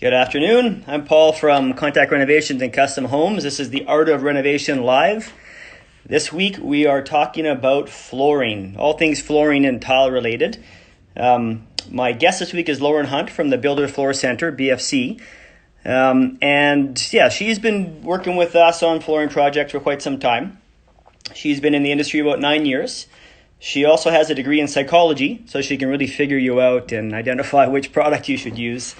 Good afternoon. I'm Paul from Renovations and Custom Homes. This is the Art of Renovation Live. This week we are talking about flooring, all things flooring and tile related. My guest this week is Lauren Hunt from the Builder Floor Center, BFC. She's been working with us on flooring projects for quite some time. She's been in the industry about 9 years. She also has a degree in psychology, so she can really figure you out and identify which product you should use.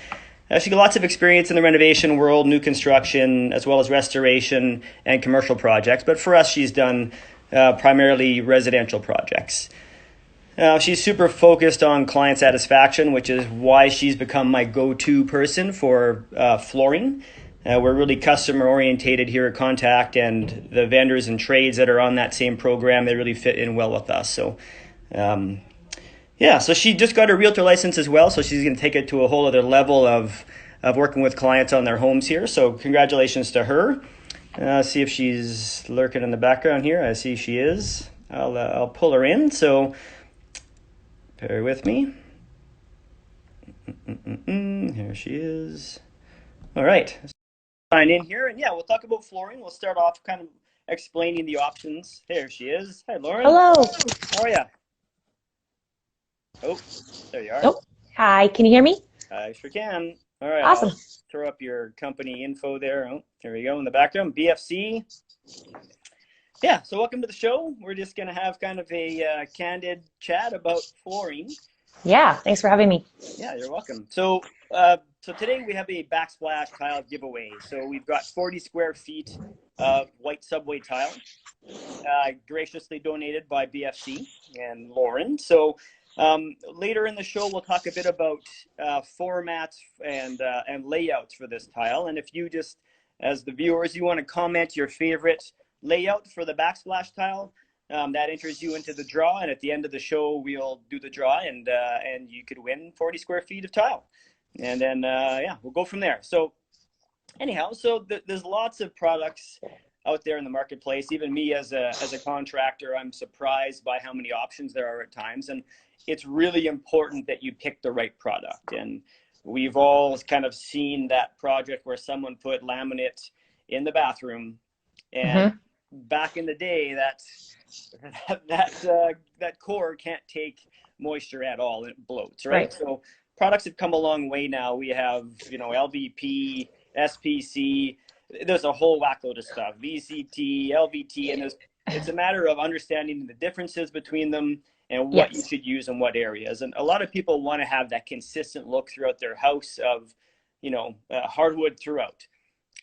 She's got lots of experience in the renovation world, new construction, as well as restoration and commercial projects. But for us, she's done primarily residential projects. She's super focused on client satisfaction, which is why she's become my go-to person for flooring. We're really customer orientated here at Contact, and the vendors and trades that are on that same program, they really fit in well with us. So she just got her realtor license as well, so she's going to take it to a whole other level of working with clients on their homes here. So congratulations to her. See if she's lurking in the background here. I see she is. I'll pull her in, so bear with me. Here she is. All right. Sign in here, and we'll talk about flooring. We'll start off kind of explaining the options. There she is. Hi, Lauren. Hello. How are you? Oh, there you are. Oh, hi. Can you hear me? I sure can. All right. Awesome. I'll throw up your company info there. Oh, there we go in the background. BFC. Yeah. So welcome to the show. We're just going to have kind of a candid chat about flooring. Yeah. Thanks for having me. Yeah, you're welcome. So today we have a backsplash tile giveaway. So we've got 40 square feet of white subway tile, graciously donated by BFC and Lauren. So later in the show, we'll talk a bit about formats and layouts for this tile. And if you just, as the viewers, you want to comment your favorite layout for the backsplash tile, that enters you into the draw. And at the end of the show, we'll do the draw, and you could win 40 square feet of tile. And then, we'll go from there. So anyhow, there's lots of products out there in the marketplace. Even me as a contractor, I'm surprised by how many options there are at times. And it's really important that you pick the right product. And we've all kind of seen that project where someone put laminate in the bathroom. And back in the day, that core can't take moisture at all, and it bloats, right? So products have come a long way now. We have, LVP, SPC, there's a whole whackload of stuff, VCT, LVT, and it's a matter of understanding the differences between them and what you should use in what areas. And a lot of people want to have that consistent look throughout their house of, hardwood throughout.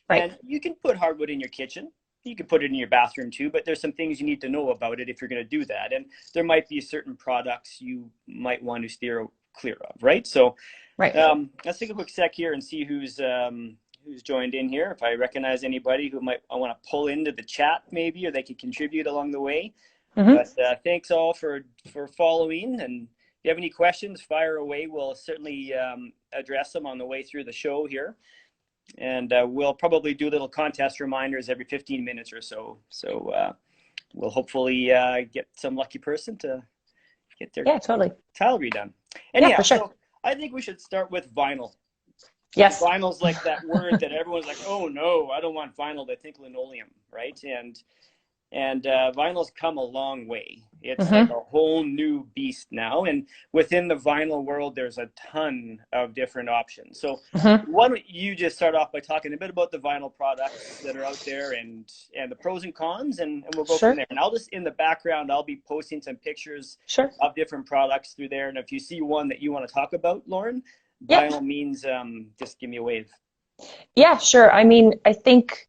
Right. And you can put hardwood in your kitchen. You can put it in your bathroom too, but there's some things you need to know about it if you're going to do that. And there might be certain products you might want to steer clear of, right? So let's take a quick sec here and see who's joined in here. If I recognize anybody who I want to pull into the chat maybe, or they could contribute along the way. But thanks all for following. And if you have any questions, fire away. We'll certainly address them on the way through the show here. And we'll probably do little contest reminders every 15 minutes or so. So we'll hopefully get some lucky person to get their tile redone. Anyhow, for sure. So I think we should start with vinyl. Yes. Vinyl's like that word that everyone's like, oh no, I don't want vinyl. They think linoleum, right? And vinyl's come a long way. It's like a whole new beast now. And within the vinyl world, there's a ton of different options. So why don't you just start off by talking a bit about the vinyl products that are out there and the pros and cons, and we'll go from there. And I'll just, in the background, I'll be posting some pictures of different products through there. And if you see one that you want to talk about, Lauren, by all means, just give me a wave. Yeah, sure. I mean, I think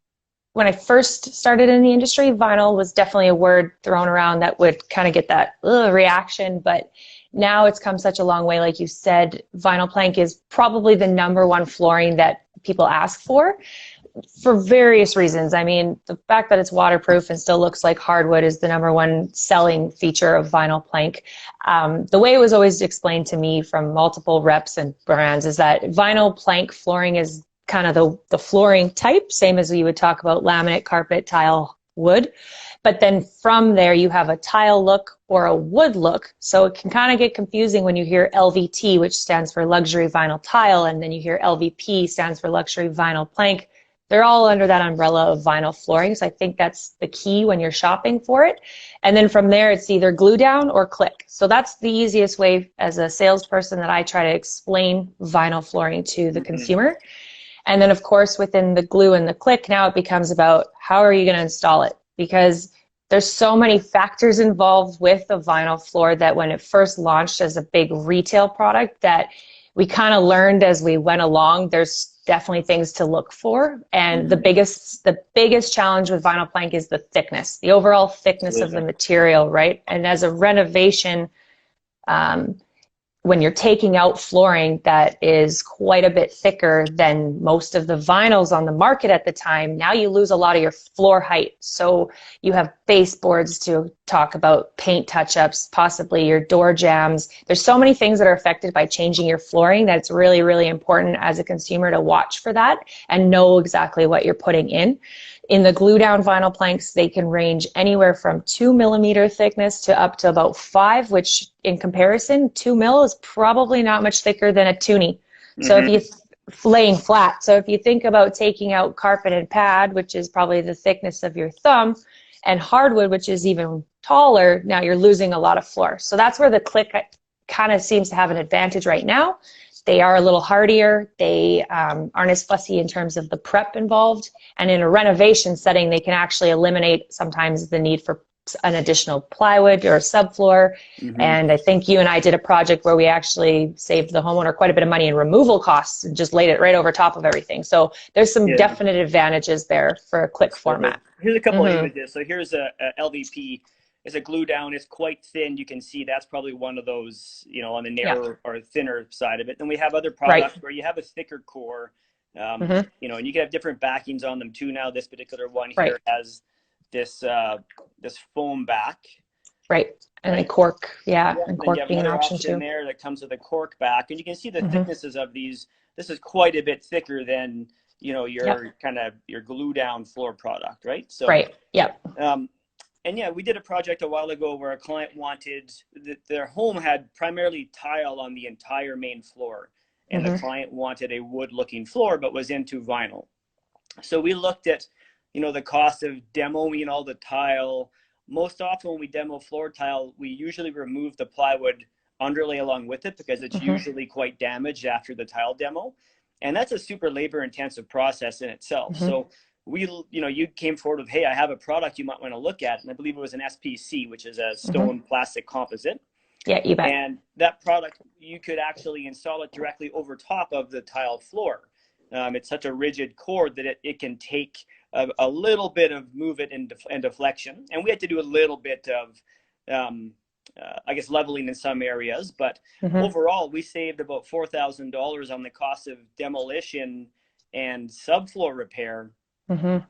when I first started in the industry, vinyl was definitely a word thrown around that would kind of get that reaction. But now it's come such a long way. Like you said, vinyl plank is probably the #1 flooring that people ask for various reasons. I mean, the fact that it's waterproof and still looks like hardwood is the #1 selling feature of vinyl plank. The way it was always explained to me from multiple reps and brands is that vinyl plank flooring is kind of the flooring type, same as we would talk about laminate, carpet, tile, wood. But then from there, you have a tile look or a wood look. So it can kind of get confusing when you hear LVT, which stands for luxury vinyl tile, and then you hear LVP stands for luxury vinyl plank. They're all under that umbrella of vinyl flooring. So I think that's the key when you're shopping for it. And then from there, it's either glue down or click. So that's the easiest way as a salesperson that I try to explain vinyl flooring to the consumer. And then, of course, within the glue and the click, now it becomes about how are you going to install it? Because there's so many factors involved with a vinyl floor that when it first launched as a big retail product that we kind of learned as we went along, there's definitely things to look for. And the biggest challenge with vinyl plank is the thickness, the overall thickness of the material, right? And as a renovation, when you're taking out flooring that is quite a bit thicker than most of the vinyls on the market at the time, now you lose a lot of your floor height. So you have baseboards to talk about, paint touch-ups, possibly your door jambs. There's so many things that are affected by changing your flooring that it's really, really important as a consumer to watch for that and know exactly what you're putting in. In the glue down vinyl planks, they can range anywhere from 2 millimeter thickness to up to about 5, which in comparison, 2 mil is probably not much thicker than a toonie. So if you laying flat, so if you think about taking out carpet and pad, which is probably the thickness of your thumb, and hardwood, which is even taller, now you're losing a lot of floor. So that's where the click kind of seems to have an advantage right now. They are a little hardier. They aren't as fussy in terms of the prep involved. And in a renovation setting, they can actually eliminate sometimes the need for an additional plywood or a subfloor. And I think you and I did a project where we actually saved the homeowner quite a bit of money in removal costs and just laid it right over top of everything. So there's some definite advantages there for a click format. Here's a couple of images. So here's a LVP. It's a glue down. It's quite thin. You can see that's probably one of those, you know, on the narrower or thinner side of it. Then we have other products where you have a thicker core, you know, and you can have different backings on them too. Now this particular one here has this this foam back. And then cork, and cork being an option too. There that comes with a cork back, and you can see the thicknesses of these. This is quite a bit thicker than, you know, your kind of your glue down floor product, right? So and yeah, we did a project a while ago where a client wanted their home had primarily tile on the entire main floor, and the client wanted a wood looking floor but was into vinyl. So we looked at, you know, the cost of demoing all the tile. Most often when we demo floor tile, we usually remove the plywood underlay along with it because it's usually quite damaged after the tile demo, and that's a super labor intensive process in itself. So we, you know, you came forward with, hey, I have a product you might want to look at. And I believe it was an SPC, which is a stone plastic composite. Yeah, you bet. And that product, you could actually install it directly over top of the tiled floor. It's such a rigid core that it can take a little bit of movement and deflection. And we had to do a little bit of, I guess, leveling in some areas. But overall, we saved about $4,000 on the cost of demolition and subfloor repair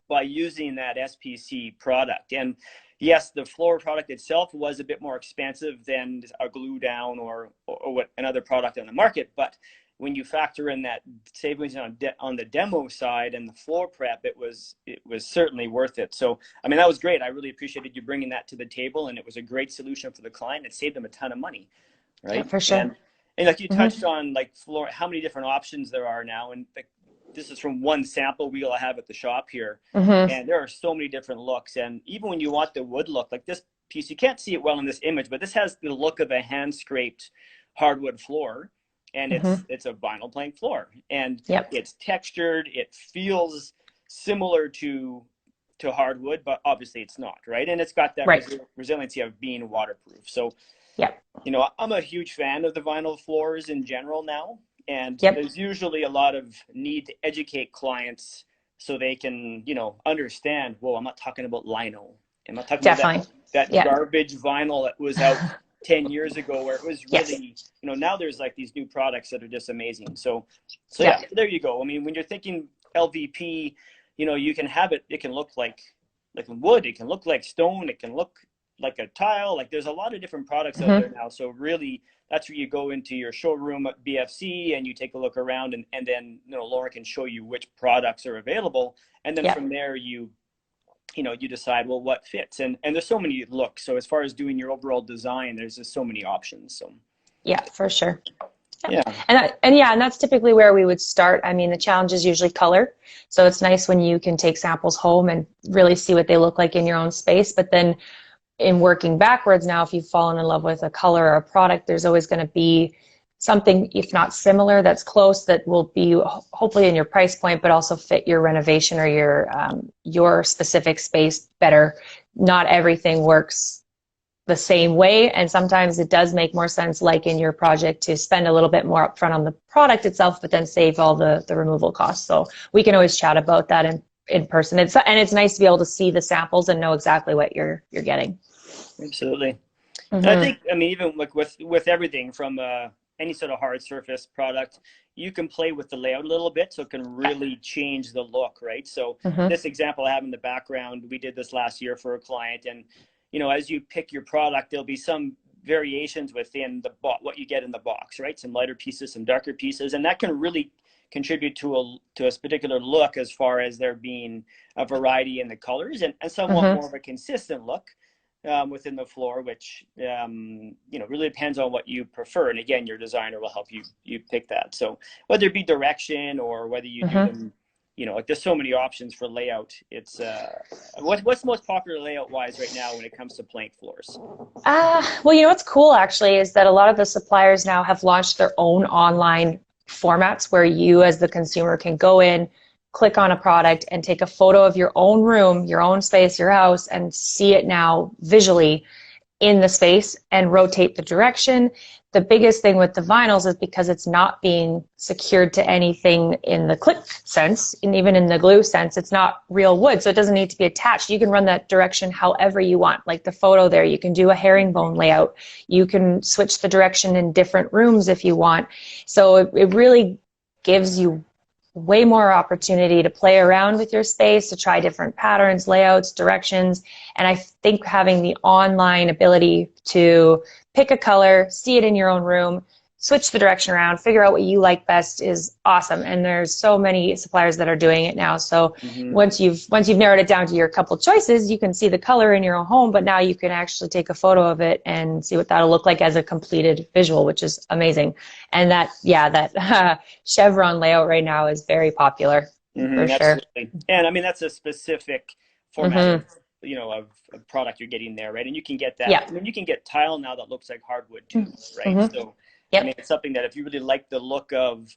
by using that SPC product. And yes, the floor product itself was a bit more expensive than a glue down or what another product on the market. But when you factor in that savings on the demo side and the floor prep, it was certainly worth it. So, I mean, that was great. I really appreciated you bringing that to the table, and it was a great solution for the client. It saved them a ton of money, right? Yeah, for sure. And like you touched on, like floor, how many different options there are now, and this is from one sample wheel I have at the shop here, and there are so many different looks. And even when you want the wood look, like this piece, you can't see it well in this image, but this has the look of a hand scraped hardwood floor, and it's a vinyl plank floor, and it's textured. It feels similar to hardwood, but obviously it's not, right? And it's got that resiliency of being waterproof. So, you know, I'm a huge fan of the vinyl floors in general now. And there's usually a lot of need to educate clients so they can, you know, understand, well, I'm not talking about lino. I'm not talking about that garbage vinyl that was out 10 years ago where it was really, you know, now there's like these new products that are just amazing. So yeah, there you go. I mean, when you're thinking LVP, you know, you can have it, it can look like wood, it can look like stone, it can look like a tile. Like there's a lot of different products out there now. So really, that's where you go into your showroom at BFC and you take a look around, and then, you know, Laura can show you which products are available. And then from there, you you decide, well, what fits, and there's so many looks. So as far as doing your overall design, there's just so many options. So Yeah, for sure. yeah. And that's typically where we would start. I mean, the challenge is usually color. So it's nice when you can take samples home and really see what they look like in your own space. But then in working backwards now, if you've fallen in love with a color or a product, there's always going to be something, if not similar, that's close, that will be hopefully in your price point, but also fit your renovation or your specific space better. Not everything works the same way, and sometimes it does make more sense, like in your project, to spend a little bit more upfront on the product itself, but then save all the removal costs. So we can always chat about that in person. It's nice to be able to see the samples and know exactly what you're getting. Absolutely. Mm-hmm. And I think, I mean, even like with everything from any sort of hard surface product, you can play with the layout a little bit, so it can really change the look, right? So this example I have in the background, we did this last year for a client, and as you pick your product, there'll be some variations within what you get in the box, right? Some lighter pieces, some darker pieces, and that can really contribute to a particular look, as far as there being a variety in the colors and somewhat more of a consistent look within the floor, which really depends on what you prefer. And again, your designer will help you pick that. So whether it be direction or whether you do them, like there's so many options for layout. It's what's the most popular layout wise right now when it comes to plank floors? Well, what's cool actually is that a lot of the suppliers now have launched their own online formats where you as the consumer can go in, click on a product, and take a photo of your own room, your own space, your house, and see it now visually in the space and rotate the direction. The biggest thing with the vinyls is because it's not being secured to anything in the click sense, and even in the glue sense, it's not real wood, so it doesn't need to be attached. You can run that direction however you want. Like the photo there, you can do a herringbone layout. You can switch the direction in different rooms if you want. So it really gives you way more opportunity to play around with your space, to try different patterns, layouts, directions. And I think having the online ability to pick a color, see it in your own room, switch the direction around, figure out what you like best is awesome. And there's so many suppliers that are doing it now. So once you've narrowed it down to your couple choices, you can see the color in your own home, but now you can actually take a photo of it and see what that'll look like as a completed visual, which is amazing. And that chevron layout right now is very popular for sure. And I mean, that's a specific format of product you're getting there, right? And you can get that. Yeah. I mean, you can get tile now that looks like hardwood too, right? So I mean, it's something that if you really like the look of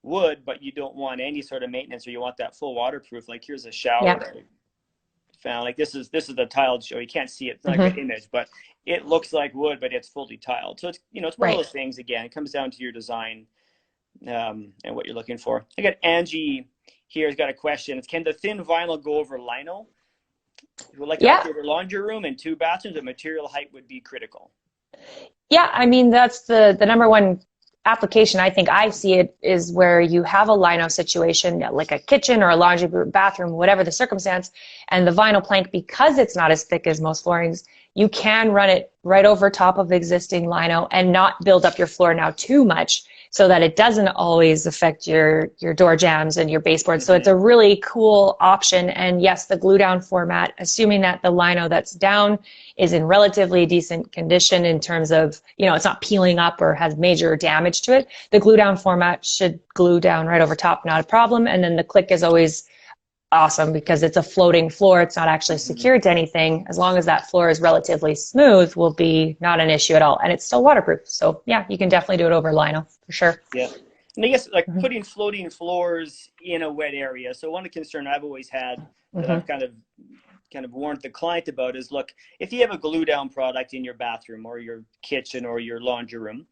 wood, but you don't want any sort of maintenance, or you want that full waterproof, like here's a shower that I found. Like this is the tiled show. You can't see it, it's not a good image, but it looks like wood, but it's fully tiled. So it's it's one of those things. Again, it comes down to your design and what you're looking for. I got Angie here has got a question. It's, can the thin vinyl go over lino? If you would like to upgrade your laundry room and 2 bathrooms, the material height would be critical. Yeah, I mean, that's the number one application I think I see it is where you have a lino situation, like a kitchen or a laundry bathroom, whatever the circumstance, and the vinyl plank, because it's not as thick as most floorings, you can run it right over top of existing lino and not build up your floor now too much, so that it doesn't always affect your door jambs and your baseboards. So it's a really cool option. And yes, the glue down format, assuming that the lino that's down is in relatively decent condition in terms of, it's not peeling up or has major damage to it, the glue down format should glue down right over top, not a problem. And then the click is always awesome because it's a floating floor. It's not actually secured to anything. As long as that floor is relatively smooth, will be not an issue at all. And it's still waterproof. So yeah, you can definitely do it over lino for sure. Yeah. And I guess like putting floating floors in a wet area. So one concern I've always had that I've kind of warned the client about is, look, if you have a glue down product in your bathroom or your kitchen or your laundry room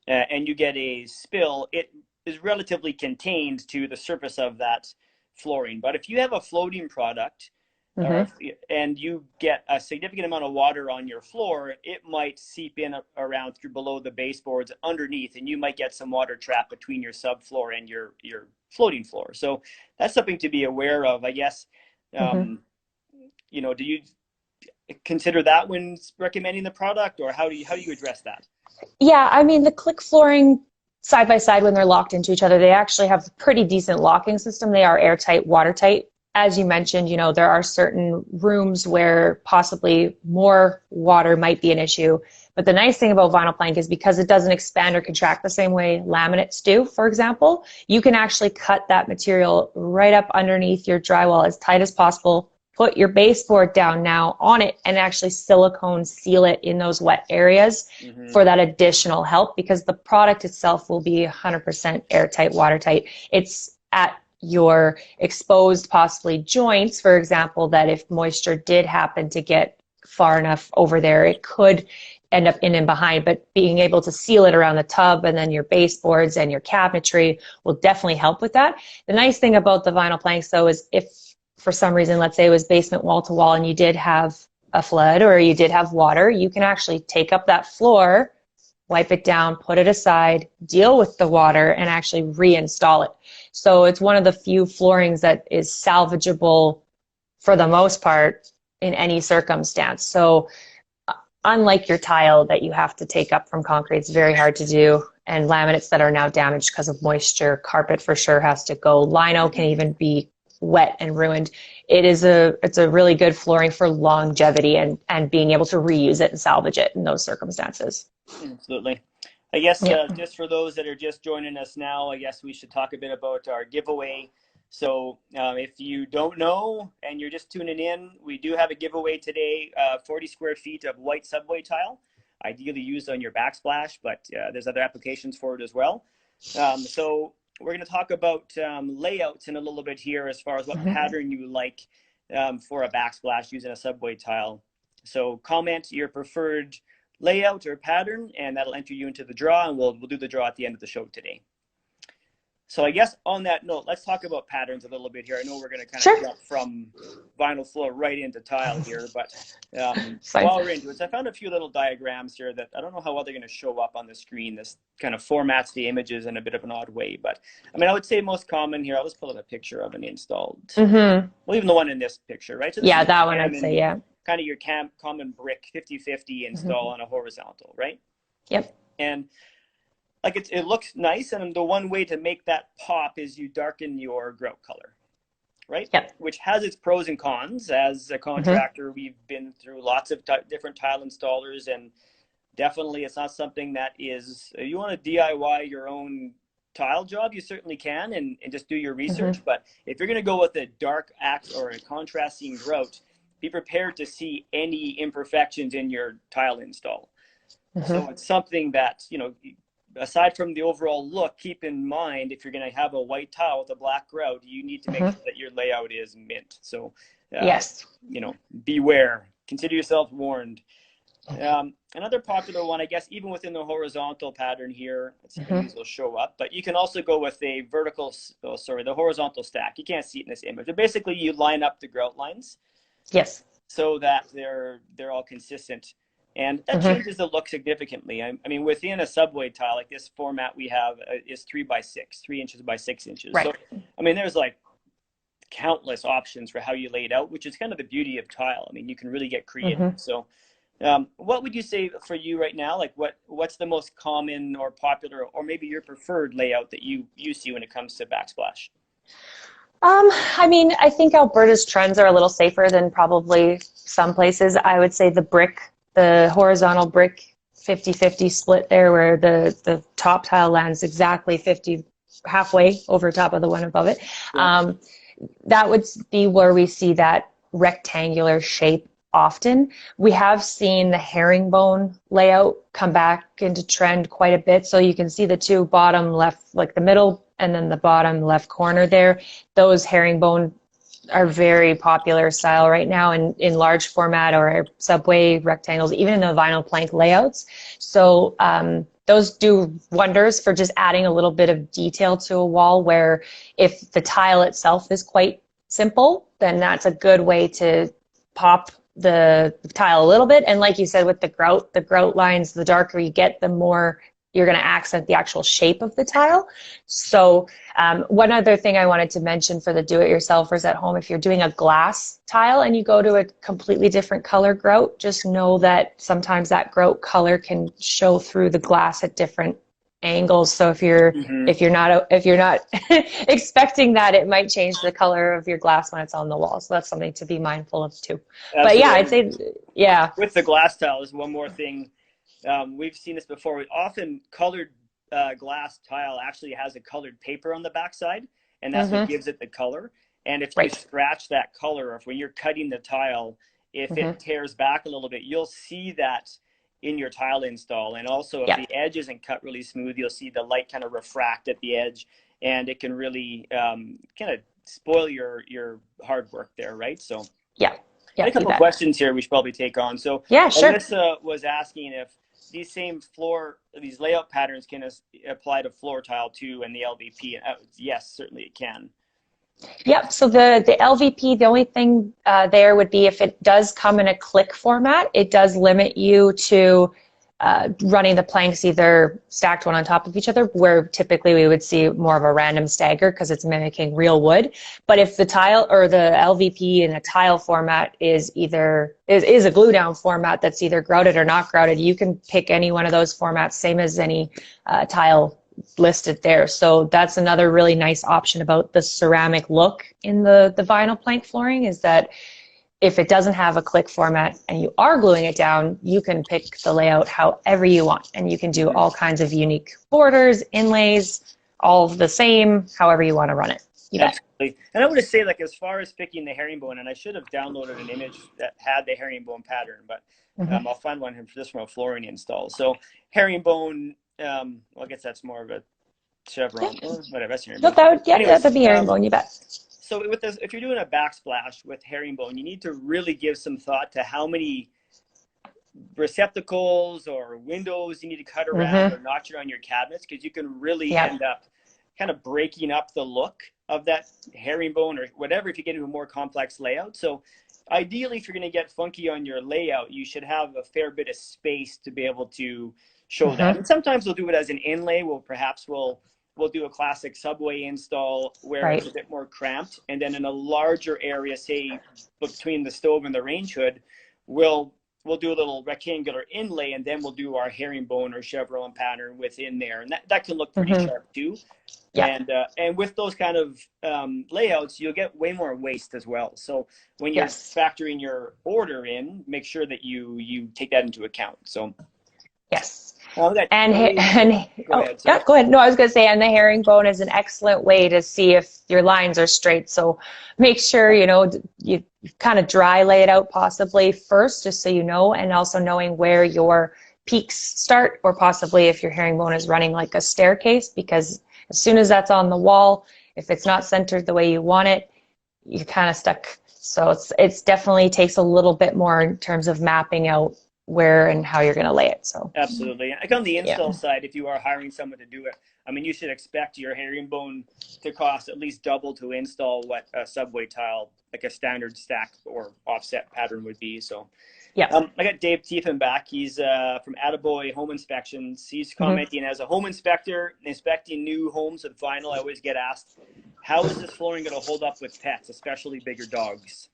and you get a spill, it is relatively contained to the surface of that flooring. But if you have a floating product and you get a significant amount of water on your floor, it might seep in around through below the baseboards underneath, and you might get some water trapped between your subfloor and your floating floor. So that's something to be aware of, I guess. Do you consider that when recommending the product, or how do you address that? Yeah, I mean, the click flooring side by side, when they're locked into each other, they actually have a pretty decent locking system. They are airtight, watertight. as you mentioned, you know, there are certain rooms where possibly more water might be an issue. But the nice thing about vinyl plank is because it doesn't expand or contract the same way laminates do, for example, you can actually cut that material right up underneath your drywall as tight as possible, put your baseboard down now on it, and actually silicone seal it in those wet areas for that additional help, because the product itself will be 100% airtight, watertight. It's at your exposed possibly joints, for example, that if moisture did happen to get far enough over there, it could end up in and behind, but being able to seal it around the tub and then your baseboards and your cabinetry will definitely help with that. The nice thing about the vinyl planks though is if for some reason, let's say it was basement wall to wall and you did have a flood or you did have water, you can actually take up that floor, wipe it down, put it aside, deal with the water, and actually reinstall it. So it's one of the few floorings that is salvageable for the most part in any circumstance. So unlike your tile that you have to take up from concrete, it's very hard to do. And laminates that are now damaged because of moisture, carpet for sure has to go. Lino can even be wet and ruined. It's a really good flooring for longevity and being able to reuse it and salvage it in those circumstances. Absolutely. I guess just for those that are just joining us now, I guess we should talk a bit about our giveaway. So if you don't know and you're just tuning in, we do have a giveaway today, 40 square feet of white subway tile, ideally used on your backsplash, but there's other applications for it as well. So we're going to talk about layouts in a little bit here as far as what pattern you like for a backsplash using a subway tile. So comment your preferred layout or pattern, and that'll enter you into the draw, and we'll do the draw at the end of the show today. So I guess on that note, let's talk about patterns a little bit here. I know we're going to kind of jump from vinyl floor right into tile here, but while we're into it, so I found a few little diagrams here that I don't know how well they're going to show up on the screen. This kind of formats the images in a bit of an odd way, but I mean, I would say most common here, I'll just pull up a picture of an installed, well, even the one in this picture, right? So yeah, that one I'd say, yeah. Kind of your common brick 50-50 install on a horizontal, right? Yep. And like it looks nice, and the one way to make that pop is you darken your grout color, right? Yep. Which has its pros and cons. As a contractor, we've been through lots of different tile installers, and definitely it's not something that is, you want to DIY your own tile job, you certainly can, and just do your research. But if you're going to go with a dark act or a contrasting grout, be prepared to see any imperfections in your tile install. So it's something that, you know, aside from the overall look, keep in mind if you're going to have a white tile with a black grout, you need to make sure that your layout is mint. So, yes, you know, beware. Consider yourself warned. Another popular one, I guess, even within the horizontal pattern here, let's see if these will show up, but you can also go with a vertical, the horizontal stack. You can't see it in this image, but basically you line up the grout lines. Yes. So that they're all consistent. And that changes the look significantly. I mean, within a subway tile, like this format we have is 3 by 6, 3 inches by 6 inches. Right. So, I mean, there's like countless options for how you lay it out, which is kind of the beauty of tile. I mean, you can really get creative. So what would you say for you right now? Like what's the most common or popular or maybe your preferred layout that you see when it comes to backsplash? I mean, I think Alberta's trends are a little safer than probably some places. I would say the horizontal brick 50-50 split there where the top tile lands exactly halfway over top of the one above it. That would be where we see that rectangular shape often. We have seen the herringbone layout come back into trend quite a bit. So you can see the two bottom left, like the middle and then the bottom left corner there. Those herringbone are very popular style right now in large format or subway rectangles, even in the vinyl plank layouts. So those do wonders for just adding a little bit of detail to a wall, where if the tile itself is quite simple, then that's a good way to pop the tile a little bit. And like you said, with the grout lines, the darker you get, the more you're going to accent the actual shape of the tile. So one other thing I wanted to mention for the do-it-yourselfers at home, if you're doing a glass tile and you go to a completely different color grout, just know that sometimes that grout color can show through the glass at different angles. So Mm-hmm. if you're not expecting that, it might change the color of your glass when it's on the wall. So that's something to be mindful of too. But yeah, I'd Absolutely. say, yeah. With the glass tiles, one more thing. We've seen this before. Often colored glass tile actually has a colored paper on the backside, and that's what Mm-hmm. gives it the color. And if you Right. scratch that color, or if when you're cutting the tile, if Mm-hmm. it tears back a little bit, you'll see that in your tile install. And also, if Yeah. the edge isn't cut really smooth, you'll see the light kind of refract at the edge, and it can really kind of spoil your hard work there, right? So Yeah. got Yeah. a You couple bet. questions here we should probably take on. So Yeah, sure. Alyssa was asking if these layout patterns can apply to floor tile too and the LVP. And yes, certainly it can. Yep. So the LVP, the only thing there would be if it does come in a click format, it does limit you to running the planks either stacked one on top of each other, where typically we would see more of a random stagger because it's mimicking real wood. But if the tile or the LVP in a tile format is a glue down format that's either grouted or not grouted, you can pick any one of those formats, same as any tile listed there. So that's another really nice option about the ceramic look in the vinyl plank flooring, is that if it doesn't have a click format and you are gluing it down, you can pick the layout however you want, and you can do all kinds of unique borders, inlays, all of the same, however you want to run it. You bet. Absolutely. And I would say, like, as far as picking the herringbone, and I should have downloaded an image that had the herringbone pattern, but Mm-hmm. I'll find one just from a flooring install. So herringbone, well, I guess that's more of a Yeah. chevron, whatever, that's No, herringbone. yeah, Anyways, that'd be herringbone, you bet. so with this, if you're doing a backsplash with herringbone, you need to really give some thought to how many receptacles or windows you need to cut around Mm-hmm. or notch around your cabinets, because you can really Yeah. end up kind of breaking up the look of that herringbone or whatever if you get into a more complex layout. So ideally, if you're going to get funky on your layout, you should have a fair bit of space to be able to show that. Mm-hmm. And sometimes we'll do it as an inlay. We'll do a classic subway install where it's Right. a bit more cramped, and then in a larger area, say between the stove and the range hood, we'll do a little rectangular inlay, and then we'll do our herringbone or chevron pattern within there, and that can look pretty Mm-hmm. sharp too. Yeah. And with those kind of layouts, you'll get way more waste as well. So when you're Yes. factoring your order in, make sure that you take that into account. So Yes. that And go ahead. yeah, Sorry. go ahead. No, I was going to say, and the herringbone is an excellent way to see if your lines are straight. So make sure you kind of dry lay it out possibly first, just so you know, and also knowing where your peaks start, or possibly if your herringbone is running like a staircase, because as soon as that's on the wall, if it's not centered the way you want it, you're kind of stuck. So it's definitely takes a little bit more in terms of mapping out where and how you're going to lay it. So Absolutely. Like on the yeah. install side, if you are hiring someone to do it, I mean, you should expect your herringbone to cost at least double to install what a subway tile, like a standard stack or offset pattern would be. So Yeah. I got Dave Tiefen back. He's from Attaboy Home Inspections. He's commenting, as a home inspector inspecting new homes with vinyl, I always get asked, how is this flooring going to hold up with pets, especially bigger dogs?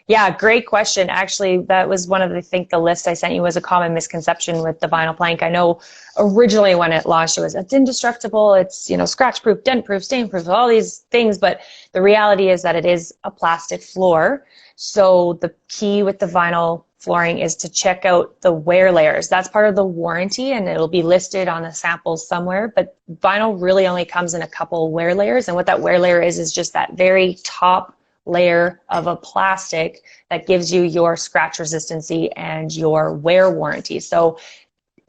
Yeah, great question. Actually, that was one of the list I sent you was a common misconception with the vinyl plank. I know originally when it launched, it's indestructible, it's, scratch proof, dent proof, stain proof, all these things, but the reality is that it is a plastic floor. So the key with the vinyl flooring is to check out the wear layers. That's part of the warranty, and it'll be listed on the samples somewhere, but vinyl really only comes in a couple wear layers, and what that wear layer is just that very top layer of a plastic that gives you your scratch resistancy and your wear warranty. So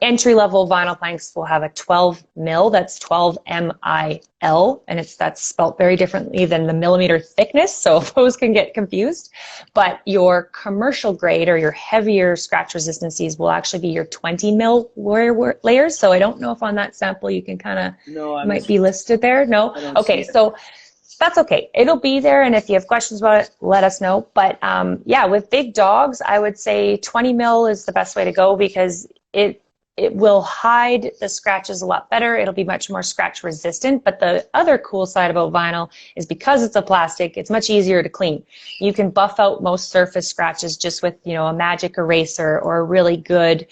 entry-level vinyl planks will have a 12 mil, that's 12 MIL, and that's spelt very differently than the millimeter thickness, so those can get confused. But your commercial grade or your heavier scratch resistancies will actually be your 20 mil wear layers. So I don't know if on that sample you can kind of, might be listed there. No? Okay, so that's okay. It'll be there, and if you have questions about it, let us know. But yeah, with big dogs, I would say 20 mil is the best way to go, because it will hide the scratches a lot better. It'll be much more scratch resistant. But the other cool side about vinyl is because it's a plastic, it's much easier to clean. You can buff out most surface scratches just with, a magic eraser or a really good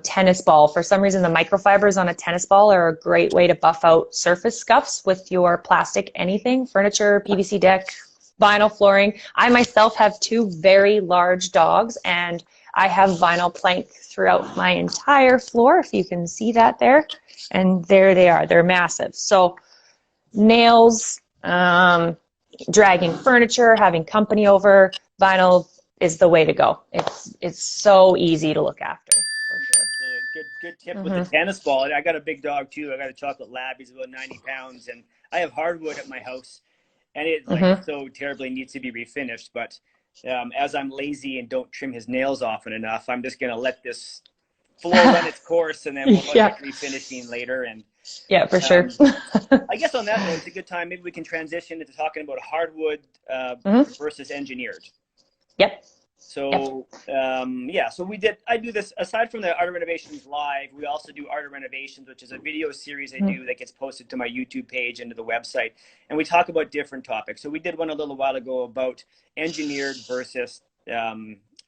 tennis ball. For some reason, the microfibers on a tennis ball are a great way to buff out surface scuffs with your plastic anything, furniture, PVC deck, vinyl flooring. I myself have 2 very large dogs, and I have vinyl plank throughout my entire floor, if you can see that there. And there they are. They're massive. So nails, dragging furniture, having company over, vinyl is the way to go. It's so easy to look after, for sure. Good tip with the tennis ball. I got a big dog too. I got a chocolate lab. He's about 90 pounds, and I have hardwood at my house, and it so terribly needs to be refinished. But as I'm lazy and don't trim his nails often enough, I'm just going to let this floor run its course, and then we'll look at refinishing later. And yeah, for sure. I guess on that note, it's a good time. Maybe we can transition into talking about hardwood versus engineered. Yep. So, so I do this, aside from the Art of Renovations live, we also do Art of Renovations, which is a video series I do that gets posted to my YouTube page and to the website. And we talk about different topics. So we did one a little while ago about engineered versus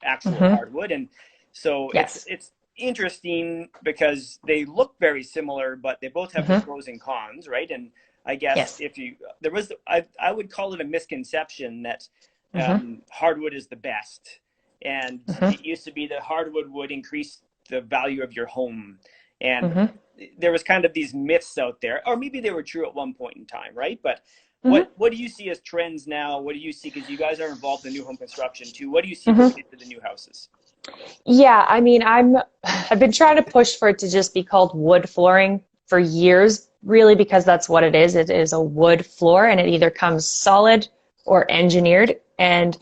actual hardwood. And so it's interesting because they look very similar, but they both have their pros and cons, right? And I guess I would call it a misconception that hardwood is the best. And it used to be that hardwood would increase the value of your home. And there was kind of these myths out there, or maybe they were true at one point in time, right? But what do you see as trends now? What do you see? Because you guys are involved in new home construction too. What do you see related to the new houses? Yeah, I mean, I've been trying to push for it to just be called wood flooring for years, really, because that's what it is. It is a wood floor, and it either comes solid or engineered. And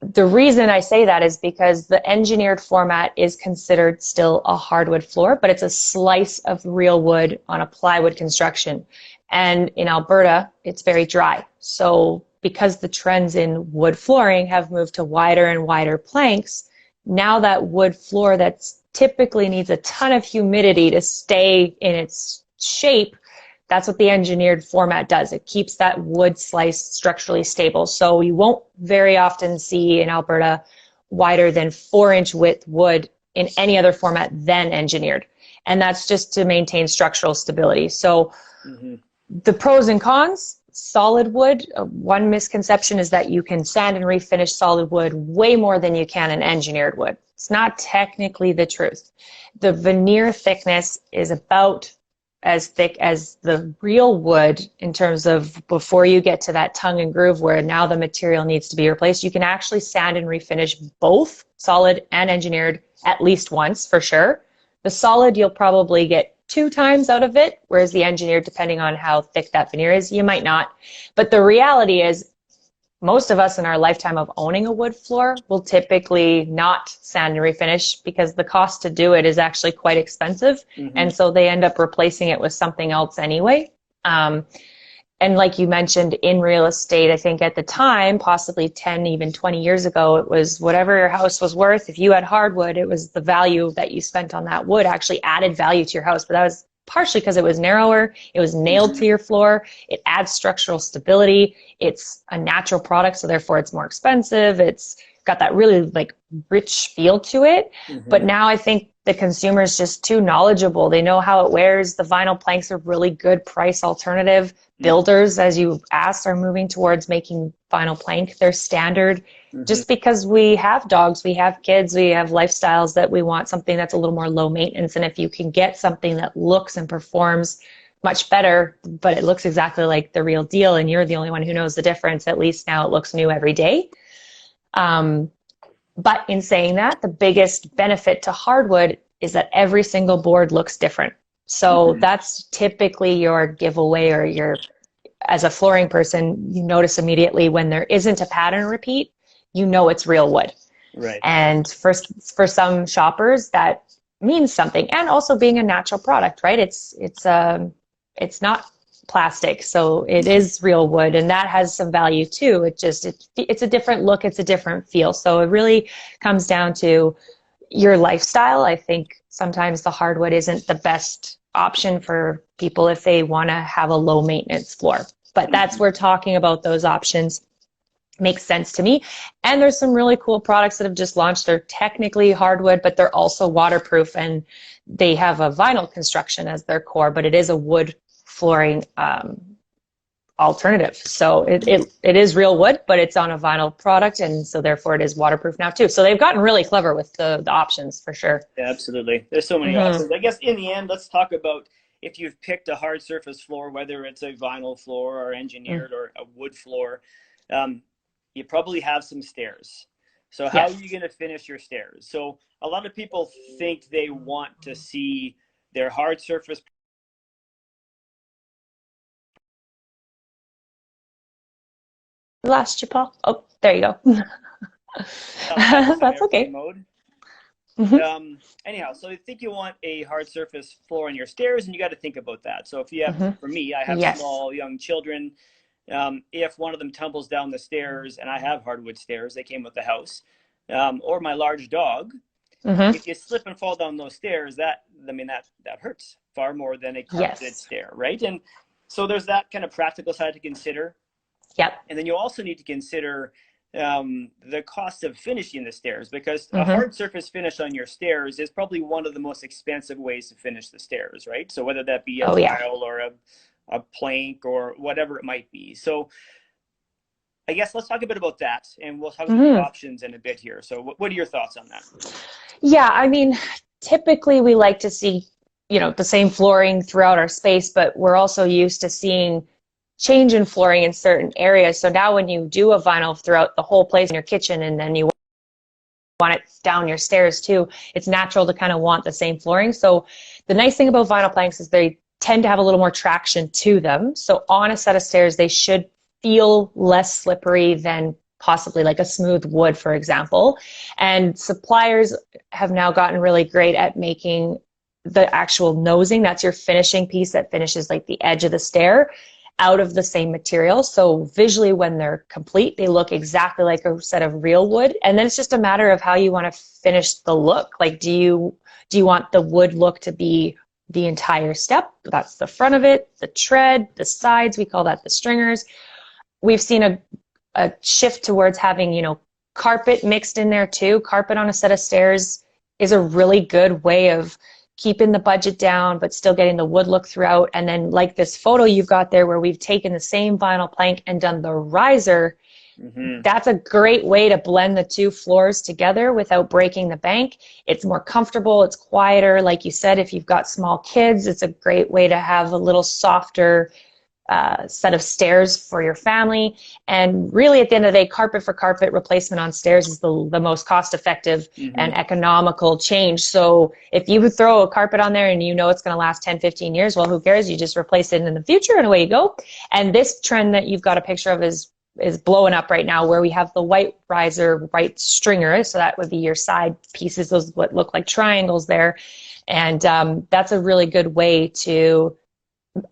the reason I say that is because the engineered format is considered still a hardwood floor, but it's a slice of real wood on a plywood construction. And in Alberta, it's very dry. So because the trends in wood flooring have moved to wider and wider planks, now that wood floor that's typically needs a ton of humidity to stay in its shape, that's what the engineered format does. It keeps that wood slice structurally stable. So you won't very often see in Alberta wider than 4-inch width wood in any other format than engineered. And that's just to maintain structural stability. So the pros and cons, solid wood, one misconception is that you can sand and refinish solid wood way more than you can an engineered wood. It's not technically the truth. The veneer thickness is about as thick as the real wood in terms of before you get to that tongue and groove where now the material needs to be replaced. You can actually sand and refinish both solid and engineered at least once for sure. The solid you'll probably get 2 times out of it, whereas the engineered, depending on how thick that veneer is, you might not. But the reality is most of us in our lifetime of owning a wood floor will typically not sand and refinish because the cost to do it is actually quite expensive. And so they end up replacing it with something else anyway. And like you mentioned, in real estate, I think at the time, possibly 10, even 20 years ago, it was whatever your house was worth. If you had hardwood, it was the value that you spent on that wood actually added value to your house. But that was partially because it was narrower, it was nailed to your floor, it adds structural stability, it's a natural product, so therefore it's more expensive, it's got that really like rich feel to it. But now I think the consumer is just too knowledgeable. They know how it wears. The vinyl planks are really good price alternative. Builders, as you asked, are moving towards making vinyl plank their standard. Just because we have dogs, we have kids, we have lifestyles that we want something that's a little more low maintenance. And if you can get something that looks and performs much better, but it looks exactly like the real deal, and you're the only one who knows the difference, at least now it looks new every day. But in saying that, the biggest benefit to hardwood is that every single board looks different. So that's typically your giveaway, or your, as a flooring person, you notice immediately when there isn't a pattern repeat, you know it's real wood. Right. And for some shoppers, that means something. And also being a natural product, right? It's not plastic, so it is real wood, and that has some value too. It's a different look, it's a different feel. So it really comes down to your lifestyle. I think sometimes the hardwood isn't the best option for people if they want to have a low maintenance floor. But that's we're talking about those options. Makes sense to me. And there's some really cool products that have just launched. They're technically hardwood, but they're also waterproof, and they have a vinyl construction as their core, but it is a wood flooring alternative. So it is real wood, but it's on a vinyl product, and so therefore it is waterproof now too. So they've gotten really clever with the options for sure. Yeah, absolutely. There's so many options. I guess in the end, let's talk about if you've picked a hard surface floor, whether it's a vinyl floor or engineered or a wood floor. You probably have some stairs. So how are you going to finish your stairs? So a lot of people think they want to see their hard surface. Lost you, Paul. Oh, there you go. That's okay. Mode. Anyhow, so I think you want a hard surface floor on your stairs, and you got to think about that. So if you have, for me, I have small young children. If one of them tumbles down the stairs, and I have hardwood stairs, they came with the house, or my large dog, if you slip and fall down those stairs, that hurts far more than a carpeted stair, right? And so there's that kind of practical side to consider. Yep. And then you also need to consider the cost of finishing the stairs, because a hard surface finish on your stairs is probably one of the most expensive ways to finish the stairs, right? So whether that be a tile or a plank or whatever it might be. So I guess let's talk a bit about that, and we'll talk about the options in a bit here. So what are your thoughts on that? Yeah, I mean, typically we like to see, the same flooring throughout our space, but we're also used to seeing change in flooring in certain areas. So now when you do a vinyl throughout the whole place in your kitchen, and then you want it down your stairs too, it's natural to kind of want the same flooring. So the nice thing about vinyl planks is they tend to have a little more traction to them. So on a set of stairs, they should feel less slippery than possibly like a smooth wood, for example. And suppliers have now gotten really great at making the actual nosing, that's your finishing piece that finishes like the edge of the stair, out of the same material. So visually when they're complete, they look exactly like a set of real wood. And then it's just a matter of how you want to finish the look. Like, do you want the wood look to be the entire step? That's the front of it, the tread, the sides, we call that the stringers. We've seen a shift towards having, carpet mixed in there too. Carpet on a set of stairs is a really good way of keeping the budget down, but still getting the wood look throughout. And then like this photo you've got there where we've taken the same vinyl plank and done the riser, that's a great way to blend the two floors together without breaking the bank. It's more comfortable, it's quieter. Like you said, if you've got small kids, it's a great way to have a little softer set of stairs for your family. And really at the end of the day, carpet for carpet replacement on stairs is the most cost effective and economical change. So if you would throw a carpet on there and it's going to last 10, 15 years, well, who cares? You just replace it in the future and away you go. And this trend that you've got a picture of is blowing up right now, where we have the white riser, white stringer. So that would be your side pieces, those what look like triangles there. And that's a really good way to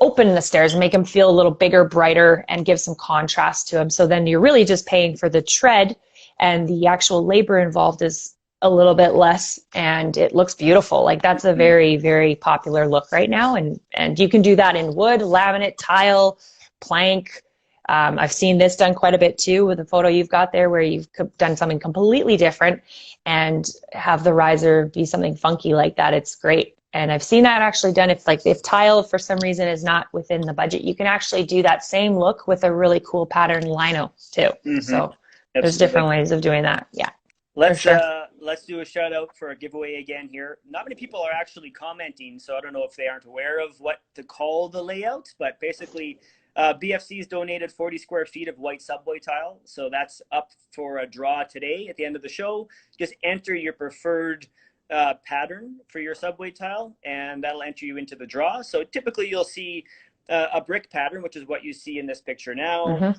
open the stairs and make them feel a little bigger, brighter, and give some contrast to them. So then you're really just paying for the tread, and the actual labor involved is a little bit less, and it looks beautiful. Like that's a very, very popular look right now. And you can do that in wood, laminate, tile, plank. I've seen this done quite a bit too with the photo you've got there, where you've done something completely different and have the riser be something funky like that. It's great. And I've seen that actually done if tile for some reason is not within the budget, you can actually do that same look with a really cool pattern lino too. So there's different ways of doing that. Yeah. Let's do a shout out for a giveaway again here. Not many people are actually commenting, so I don't know if they aren't aware of what to call the layout, but basically BFC's donated 40 square feet of white subway tile. So that's up for a draw today at the end of the show. Just enter your preferred pattern for your subway tile, and that'll enter you into the draw. So typically you'll see a brick pattern, which is what you see in this picture now.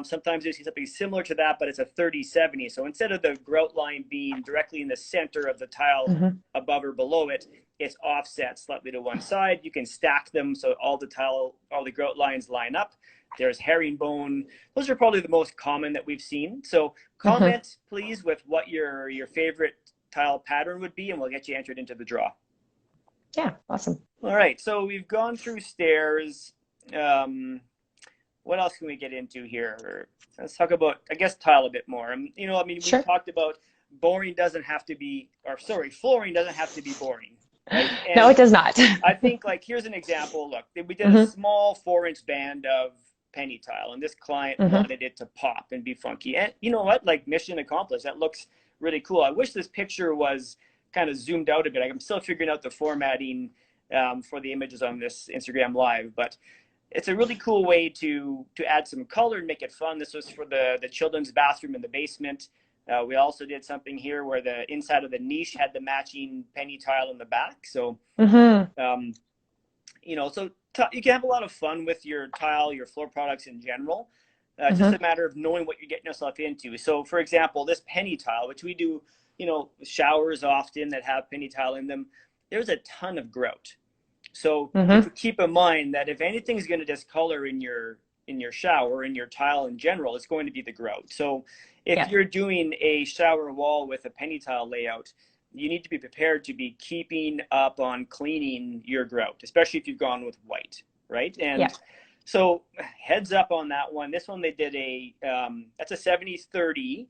Sometimes you see something similar to that, but it's a 30-70. So instead of the grout line being directly in the center of the tile above or below it, it's offset slightly to one side. You can stack them so all the grout lines line up. There's herringbone. Those are probably the most common that we've seen. So comment please with what your favorite tile pattern would be, and we'll get you entered into the draw. Yeah, awesome. All right, so we've gone through stairs. What else can we get into here? Let's talk about, I guess, tile a bit more. You know, I mean, we talked about flooring doesn't have to be boring. Right? No, it does not. I think, like, here's an example. Look, we did a small 4-inch band of penny tile, and this client wanted it to pop and be funky. And you know what? Like, mission accomplished. That looks really cool. I wish this picture was kind of zoomed out a bit. I'm still figuring out the formatting for the images on this Instagram Live, but it's a really cool way to add some color and make it fun. This was for the children's bathroom in the basement. We also did something here where the inside of the niche had the matching penny tile in the back. So, you know, so you can have a lot of fun with your tile, your floor products in general. It's just a matter of knowing what you're getting yourself into. So, for example, this penny tile, which we do, you know, showers often that have penny tile in them, there's a ton of grout. So keep in mind that if anything's going to discolor in your shower, in your tile in general, it's going to be the grout. So if you're doing a shower wall with a penny tile layout, you need to be prepared to be keeping up on cleaning your grout, especially if you've gone with white, right? And so heads up on that one. This one, they did that's a 70/30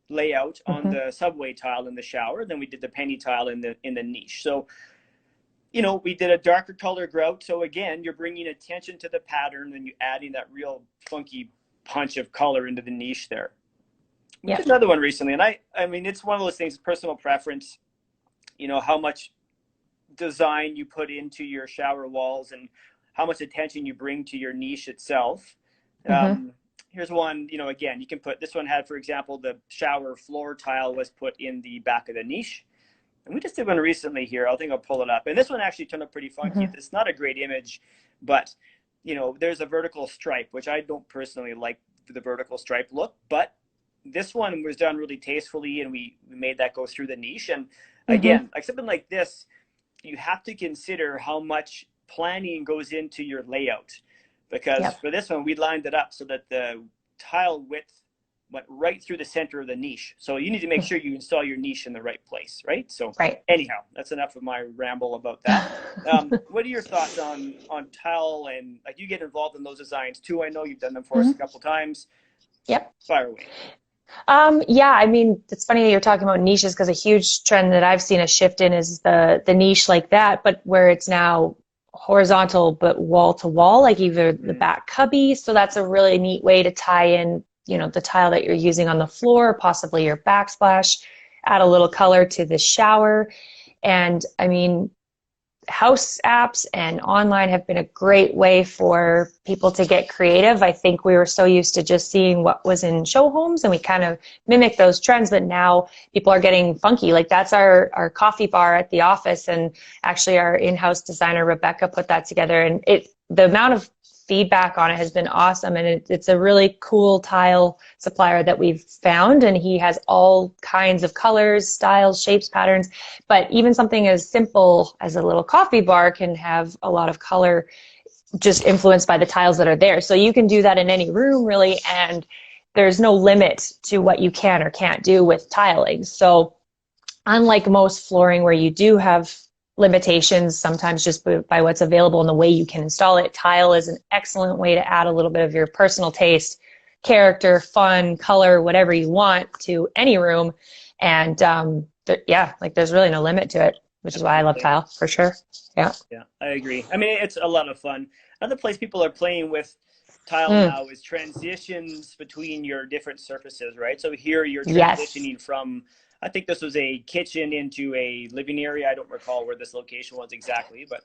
layout on the subway tile in the shower. Then we did the penny tile in the niche. So, you know, we did a darker color grout. So again, you're bringing attention to the pattern and you're adding that real funky punch of color into the niche there. We did another one recently, and I mean, it's one of those things, personal preference, you know, how much design you put into your shower walls and how much attention you bring to your niche itself. Here's one, you know, again, you can put, this one had, for example, the shower floor tile was put in the back of the niche. And we just did one recently here. I think I'll pull it up. And this one actually turned out pretty funky. It's not a great image, but, you know, there's a vertical stripe, which I don't personally like the vertical stripe look. But this one was done really tastefully, and we made that go through the niche. And again, like something like this, you have to consider how much planning goes into your layout. Because for this one, we lined it up so that the tile width went right through the center of the niche. So you need to make sure you install your niche in the right place, right? So anyhow, that's enough of my ramble about that. What are your thoughts on tile, and like, you get involved in those designs too? I know you've done them for us a couple times. Fire away. Yeah, I mean, it's funny that you're talking about niches, because a huge trend that I've seen a shift in is the niche like that, but where it's now horizontal but wall to wall, like either the back cubby. So that's a really neat way to tie in, you know, the tile that you're using on the floor, possibly your backsplash, add a little color to the shower. And I mean, house apps and online have been a great way for people to get creative. I think we were so used to just seeing what was in show homes, and we kind of mimic those trends, but now people are getting funky. Like, that's our coffee bar at the office, and actually our in-house designer Rebecca put that together, and the amount of feedback on it has been awesome, and it's a really cool tile supplier that we've found, and he has all kinds of colors, styles, shapes, patterns. But even something as simple as a little coffee bar can have a lot of color just influenced by the tiles that are there. So you can do that in any room really, and there's no limit to what you can or can't do with tiling. So unlike most flooring where you do have limitations, sometimes just by what's available and the way you can install it, tile is an excellent way to add a little bit of your personal taste, character, fun, color, whatever you want to any room. And like, there's really no limit to it, which is why I love tile, for sure. Yeah, I agree. I mean, it's a lot of fun. Another place people are playing with tile now is transitions between your different surfaces, right? So here you're transitioning from, I think this was a kitchen into a living area. I don't recall where this location was exactly, but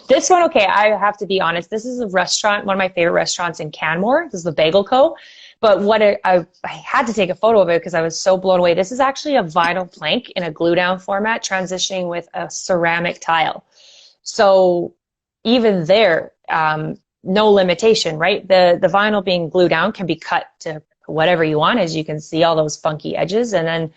this one, okay, I have to be honest. This is a restaurant, one of my favorite restaurants in Canmore. This is the Bagel Co. But I had to take a photo of it because I was so blown away. This is actually a vinyl plank in a glue down format, transitioning with a ceramic tile. So even there, no limitation, right? The vinyl being glued down can be cut to whatever you want, as you can see all those funky edges, and then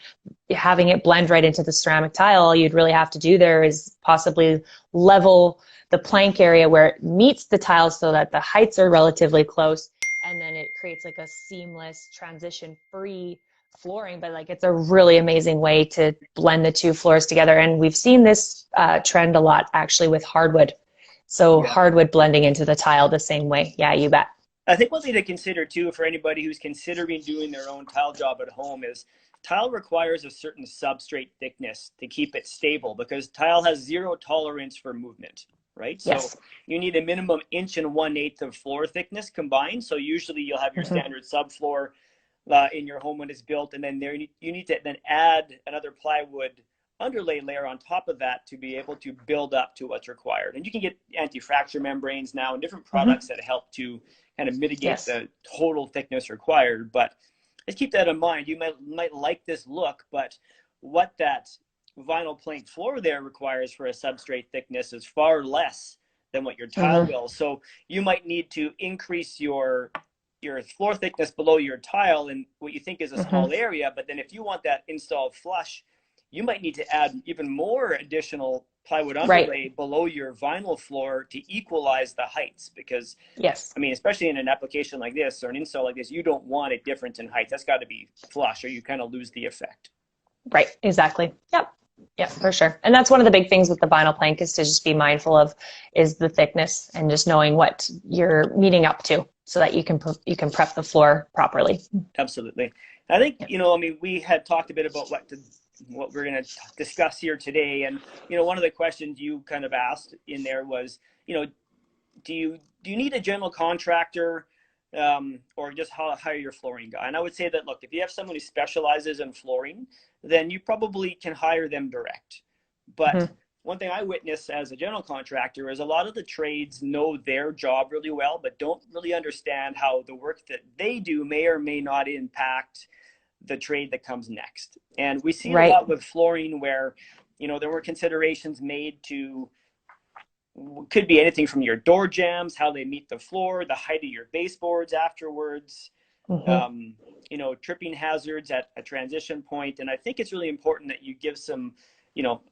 having it blend right into the ceramic tile. All you'd really have to do there is possibly level the plank area where it meets the tile so that the heights are relatively close, and then it creates like a seamless transition free flooring, but like it's a really amazing way to blend the two floors together. And we've seen this trend a lot actually with hardwood. So Yeah. hardwood blending into the tile the same way. Yeah, you bet. I think one thing to consider too for anybody who's considering doing their own tile job at home is tile requires a certain substrate thickness to keep it stable because tile has zero tolerance for movement, right? Yes. So you need a minimum 1/8 inch of floor thickness combined. So usually you'll have your standard subfloor in your home when it's built, and then you need to then add another plywood underlay layer on top of that to be able to build up to what's required. And you can get anti-fracture membranes now and different products that help to kind of mitigate the total thickness required. But just keep that in mind. You might like this look, but what that vinyl plank floor there requires for a substrate thickness is far less than what your tile will. So you might need to increase your floor thickness below your tile in what you think is a small area, but then if you want that installed flush, you might need to add even more additional plywood underlay below your vinyl floor to equalize the heights because, I mean, especially in an application like this or an install like this, you don't want a difference in height. That's got to be flush or you kind of lose the effect. Right, exactly. Yep. Yeah, for sure. And that's one of the big things with the vinyl plank is to just be mindful of is the thickness and just knowing what you're meeting up to so that you can prep the floor properly. Absolutely. I think, you know, I mean, we had talked a bit about what we're going to discuss here today. And, you know, one of the questions you kind of asked in there was, you know, do you need a general contractor or just hire your flooring guy? And I would say that, look, if you have someone who specializes in flooring, then you probably can hire them direct. But one thing I witness as a general contractor is a lot of the trades know their job really well, but don't really understand how the work that they do may or may not impact the trade that comes next. And we see a lot with flooring where, you know, there were considerations made to, could be anything from your door jambs, how they meet the floor, the height of your baseboards afterwards, you know, tripping hazards at a transition point. And I think it's really important that you give some, you know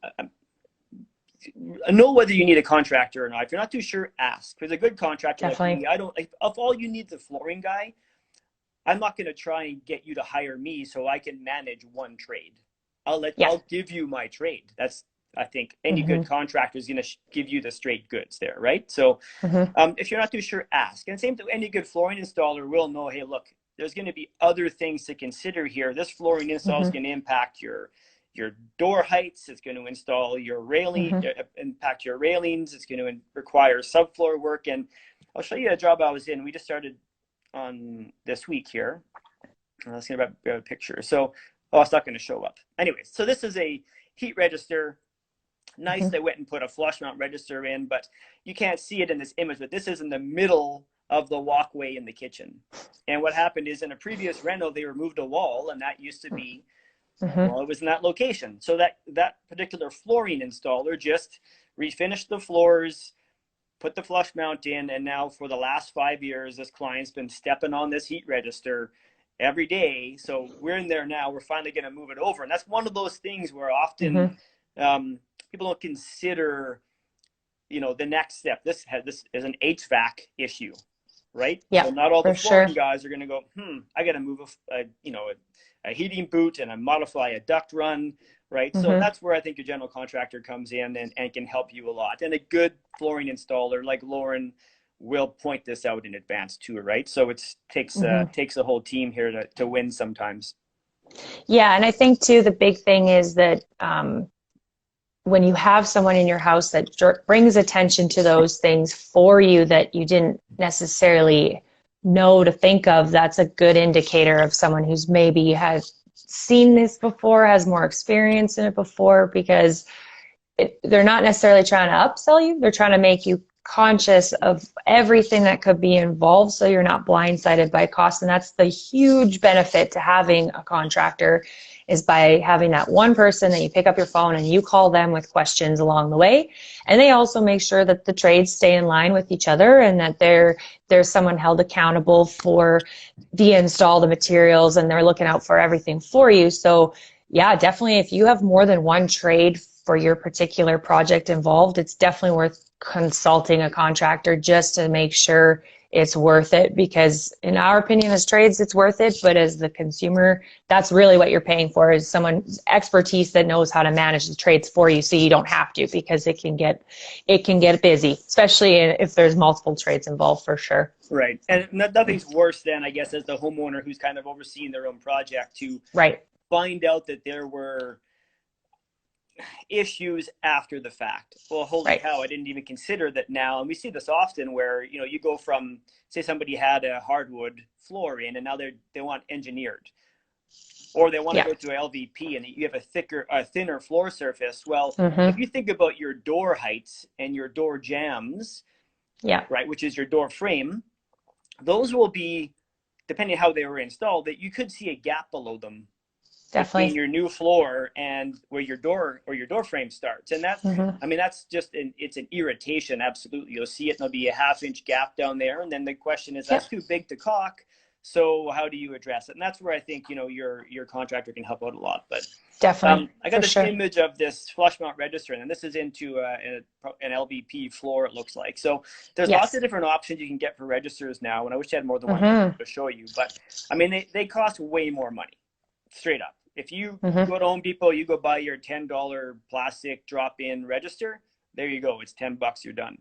whether you need a contractor or not. If you're not too sure, ask. Because a good contractor like me, if all you need is a flooring guy, I'm not going to try and get you to hire me so I can manage one trade. I'll give you my trade. That's, I think, any good contractor is going to give you the straight goods there, right? So if you're not too sure, ask. And same to any good flooring installer will know, hey, look, there's going to be other things to consider here. This flooring install is going to impact your door heights. It's going to install your railing, impact your railings. It's going to require subfloor work. And I'll show you a job I was in. We just started on this week here. Let's get a picture. So, it's not going to show up. Anyways, so this is a heat register. Nice, they went and put a flush mount register in, but you can't see it in this image, but this is in the middle of the walkway in the kitchen. And what happened is in a previous reno, they removed a wall, and that used to be, well, it was in that location. So that particular flooring installer just refinished the floors, put the flush mount in, and now for the last 5 years, this client's been stepping on this heat register every day. So we're in there now. We're finally going to move it over. And that's one of those things where often people don't consider, you know, the next step. This is an HVAC issue, right? Yeah, so not all the flooring guys are going to go, I got to move a heating boot and modify a duct run, right? So that's where I think your general contractor comes in and can help you a lot. And a good flooring installer like Lauren will point this out in advance too, right? So it takes a whole team here to win sometimes. Yeah, and I think too the big thing is that when you have someone in your house that brings attention to those things for you that you didn't necessarily know to think of, that's a good indicator of someone who's maybe has seen this before, has more experience in it before, because they're not necessarily trying to upsell you. They're trying to make you conscious of everything that could be involved so you're not blindsided by cost. And that's the huge benefit to having a contractor, is by having that one person that you pick up your phone and you call them with questions along the way. And they also make sure that the trades stay in line with each other and that there's someone held accountable for the install, the materials, and they're looking out for everything for you. So yeah, definitely if you have more than one trade for your particular project involved, it's definitely worth consulting a contractor just to make sure it's worth it, because in our opinion as trades, it's worth it. But as the consumer, that's really what you're paying for, is someone's expertise that knows how to manage the trades for you, so you don't have to, because it can get busy, especially if there's multiple trades involved, for sure. Right. And nothing's worse than, I guess, as the homeowner who's kind of overseeing their own project, to find out that there were issues after the fact. Well, holy cow, I didn't even consider that now. And we see this often where, you know, you go from, say somebody had a hardwood floor in, and now they want engineered, or they want to go to LVP, and you have a thinner floor surface. Well, if you think about your door heights and your door jambs, right, which is your door frame, those will be, depending on how they were installed, that you could see a gap below them. Definitely. Between your new floor and where your door frame starts. And that's, I mean, that's just it's an irritation. Absolutely. You'll see it, and there'll be a half-inch gap down there. And then the question is, that's too big to caulk. So how do you address it? And that's where I think, you know, your contractor can help out a lot. But definitely, I got this image of this flush mount register, and this is into an LVP floor, it looks like. So there's lots of different options you can get for registers now, and I wish I had more than one to show you. But I mean, they cost way more money, straight up. If you go to Home Depot, you go buy your $10 plastic drop-in register, there you go. It's $10, you're done.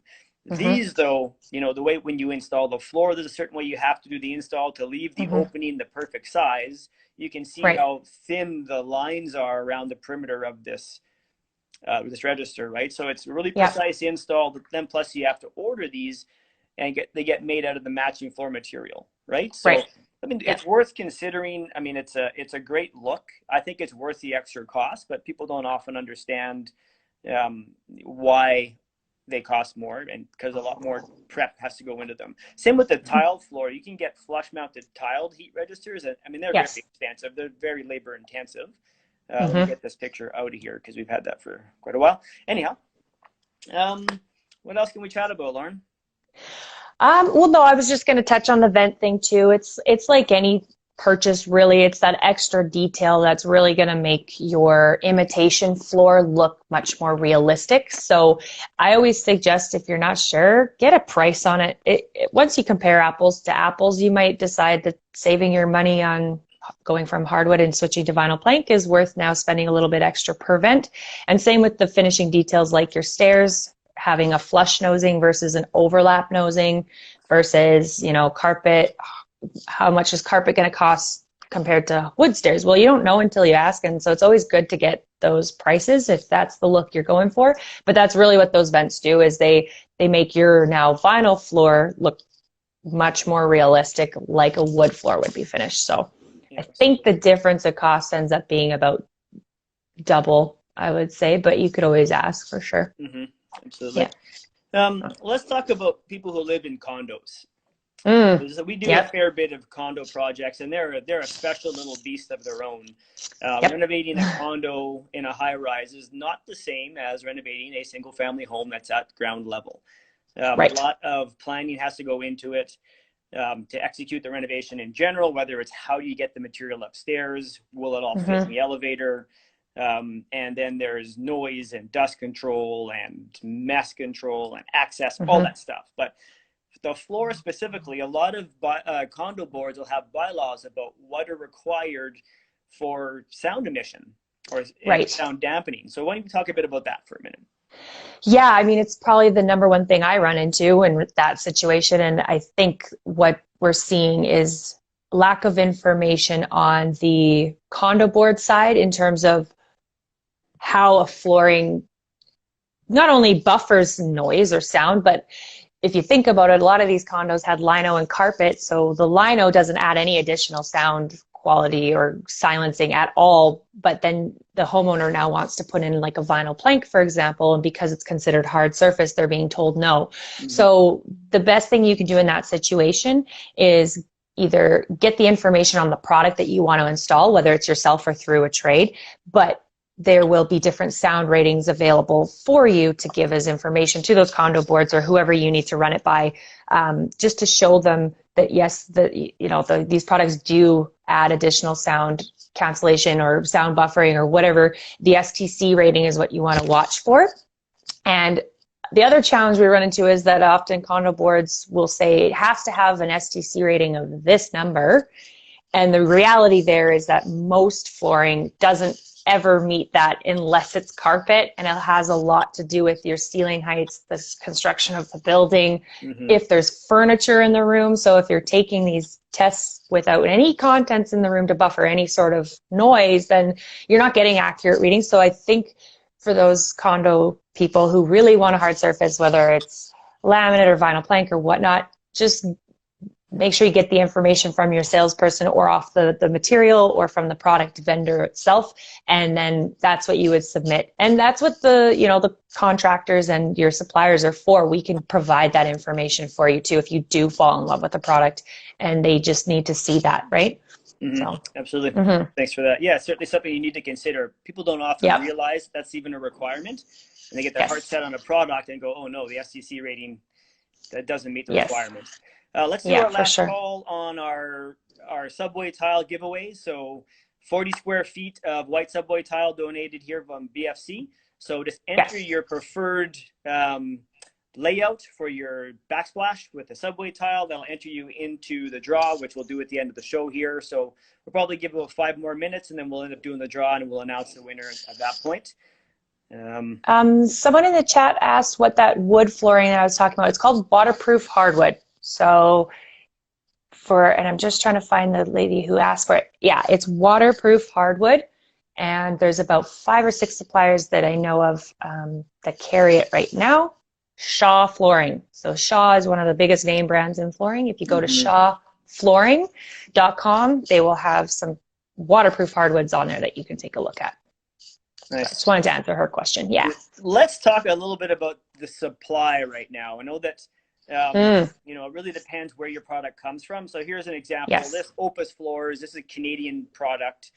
These, though, you know, the way when you install the floor, there's a certain way you have to do the install to leave the opening the perfect size. You can see how thin the lines are around the perimeter of this register, right? So it's a really precise install. But then plus you have to order these, and they get made out of the matching floor material, right? So I mean, it's worth considering. I mean, it's a great look. I think it's worth the extra cost, but people don't often understand why they cost more, and because a lot more prep has to go into them. Same with the tiled floor. You can get flush mounted tiled heat registers. I mean, they're very expensive. They're very labor intensive. Let me get this picture out of here, because we've had that for quite a while. Anyhow, what else can we chat about, Lauren? Well, no, I was just going to touch on the vent thing too. It's like any purchase, really. It's that extra detail that's really going to make your imitation floor look much more realistic. So I always suggest, if you're not sure, get a price on it. Once you compare apples to apples, you might decide that saving your money on going from hardwood and switching to vinyl plank is worth now spending a little bit extra per vent. And same with the finishing details, like your stairs, having a flush nosing versus an overlap nosing, versus, you know, carpet. How much is carpet going to cost compared to wood stairs? Well, you don't know until you ask. And so it's always good to get those prices if that's the look you're going for. But that's really what those vents do, is they make your now vinyl floor look much more realistic, like a wood floor would be finished. So I think the difference of cost ends up being about double, I would say, but you could always ask, for sure. Absolutely. Let's talk about people who live in condos. So we do a fair bit of condo projects, and they're a special little beast of their own. Renovating a condo in a high rise is not the same as renovating a single family home that's at ground level. A lot of planning has to go into it to execute the renovation in general, whether it's how you get the material upstairs, will it all fit in the elevator, and then there's noise and dust control and mess control and access, all that stuff. But the floor specifically, a lot of condo boards will have bylaws about what are required for sound emission or sound dampening. So why don't you talk a bit about that for a minute? Yeah, I mean, it's probably the number one thing I run into in that situation. And I think what we're seeing is lack of information on the condo board side in terms of how a flooring not only buffers noise or sound, but if you think about it, a lot of these condos had lino and carpet, so the lino doesn't add any additional sound quality or silencing at all, but then the homeowner now wants to put in like a vinyl plank, for example, and because it's considered hard surface, they're being told no. So the best thing you can do in that situation is either get the information on the product that you want to install, whether it's yourself or through a trade, but there will be different sound ratings available for you to give as information to those condo boards or whoever you need to run it by, just to show them that yes, these products do add additional sound cancellation or sound buffering or whatever. The STC rating is what you want to watch for. And The other challenge we run into is that often condo boards will say it has to have an STC rating of this number. And the reality there is that most flooring doesn't ever meet that unless it's carpet, and it has a lot to do with your ceiling heights, the construction of the building, if there's furniture in the room. So if you're taking these tests without any contents in the room to buffer any sort of noise, then you're not getting accurate readings. So I think for those condo people who really want a hard surface, whether it's laminate or vinyl plank or whatnot, just make sure you get the information from your salesperson or off the material or from the product vendor itself. And then that's what you would submit. And that's what the contractors and your suppliers are for. We can provide that information for you too if you do fall in love with the product and they just need to see that, right? So. Absolutely. Thanks for that. Yeah, certainly something you need to consider. People don't often realize that's even a requirement. And they get their heart set on a product and go, oh no, the SCC rating, that doesn't meet the requirements. Let's do our last call on our subway tile giveaway. So 40 square feet of white subway tile donated here from BFC. So just enter your preferred layout for your backsplash with the subway tile. That'll enter you into the draw, which we'll do at the end of the show here. So we'll probably give about 5 more minutes and then we'll end up doing the draw and we'll announce the winner at that point. Someone in the chat asked what that wood flooring that I was talking about. It's called waterproof hardwood. So and I'm just trying to find the lady who asked for it. Yeah, it's waterproof hardwood. And there's about 5 or 6 suppliers that I know of that carry it right now. Shaw Flooring. So Shaw is one of the biggest name brands in flooring. If you go to shawflooring.com, they will have some waterproof hardwoods on there that you can take a look at. Nice. I just wanted to answer her question. Yeah. Let's talk a little bit about the supply right now. I know that it really depends where your product comes from. So here's an example. Yes. This Opus Floors, this is a Canadian product,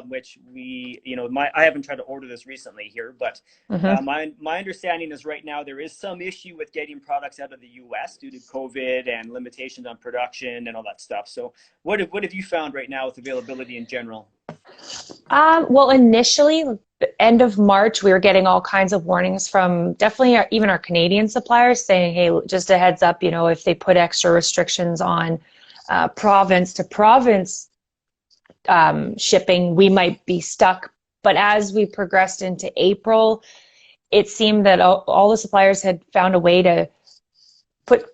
which I haven't tried to order this recently here, but my understanding is right now there is some issue with getting products out of the U.S. due to COVID and limitations on production and all that stuff. So what have you found right now with availability in general? Well, initially, end of March, we were getting all kinds of warnings from definitely even our Canadian suppliers saying, hey, just a heads up, if they put extra restrictions on province to province shipping, we might be stuck. But as we progressed into April, it seemed that all the suppliers had found a way to put